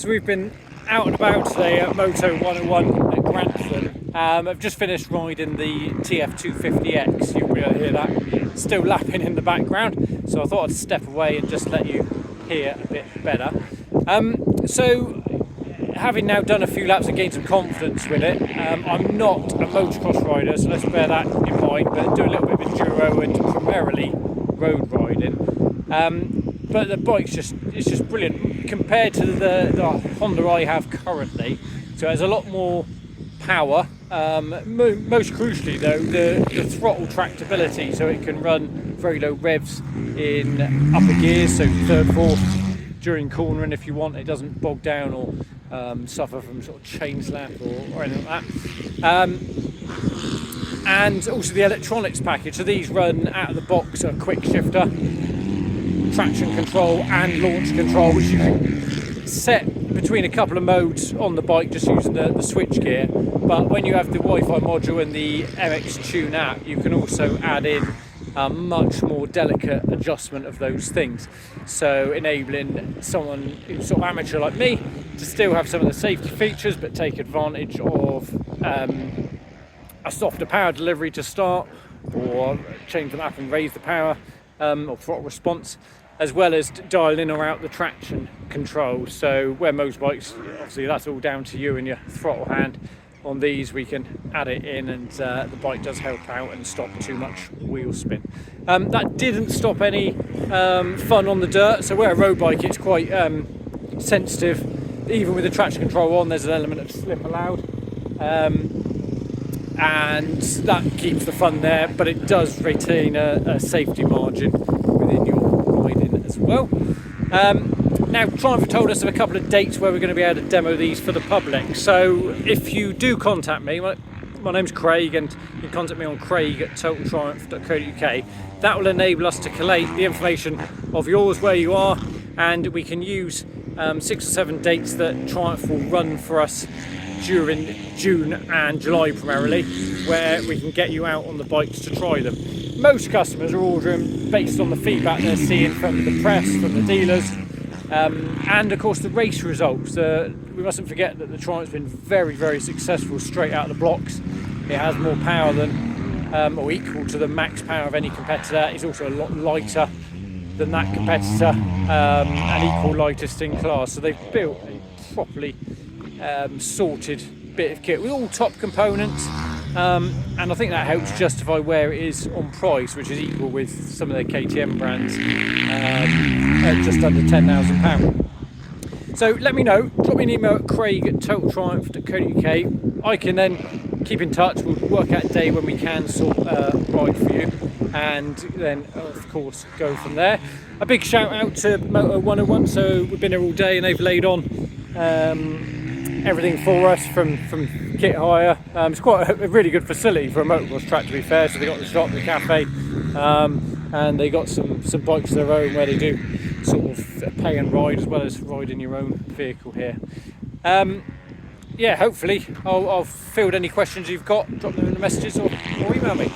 So we've been out and about today at Moto 101 at Grantham. I've just finished riding the TF250X. You'll be able to hear that still lapping in the background. So I thought I'd step away and just let you hear a bit better. So having now done a few laps and gained some confidence with it, I'm not a motocross rider, so let's bear that in mind, but do a little bit of enduro and primarily road riding. But the bike's it's just brilliant compared to the Honda I have currently. So it has a lot more power. Most crucially though, the throttle tractability, so it can run very low revs in upper gears, so third, fourth, during cornering if you want. It doesn't bog down or suffer from sort of chain slap or anything like that. And also the electronics package. So these run out of the box a quick shifter, traction control and launch control, which you can set between a couple of modes on the bike just using the switch gear. But when you have the Wi-Fi module and the MX Tune app, you can also add in a much more delicate adjustment of those things, so enabling someone who's sort of amateur like me to still have some of the safety features but take advantage of a softer power delivery to start, or change the map and raise the power or throttle response, as well as dial in or out the traction control. So where most bikes, obviously that's all down to you and your throttle hand. On these we can add it in, and the bike does help out and stop too much wheel spin. That didn't stop any fun on the dirt, so where a road bike it's quite sensitive. Even with the traction control on, there's an element of slip allowed, and that keeps the fun there, but it does retain a safety margin within your riding as well. Now, Triumph told us of a couple of dates where we're going to be able to demo these for the public. So if you do contact me, my name's Craig, and you can contact me on craig@totaltriumph.co.uk. That will enable us to collate the information of yours, where you are, and we can use 6 or 7 dates that Triumph will run for us during June and July primarily, where we can get you out on the bikes to try them. Most customers are ordering based on the feedback they're seeing from the press, from the dealers, and of course the race results. We mustn't forget that the Triumph's been very, very successful straight out of the blocks. It has more power than, or equal to the max power of any competitor. It's also a lot lighter than that competitor, and equal lightest in class. So they've built a properly sorted bit of kit with all top components, and I think that helps justify where it is on price, which is equal with some of their KTM brands at just under £10,000. So let me know, drop me an email at craig@totaltriumph.co.uk. I can then keep in touch. We'll work out a day when we can sort a ride for you, and then of course go from there. A big shout out to Moto 101. So we've been here all day and they've laid on everything for us from kit hire. It's quite a really good facility for a motocross track, to be fair. So they got the shop, the cafe, and they got some bikes of their own where they do sort of pay and ride as well as riding your own vehicle here. Yeah, hopefully I'll field any questions you've got. Drop them in the messages or email me.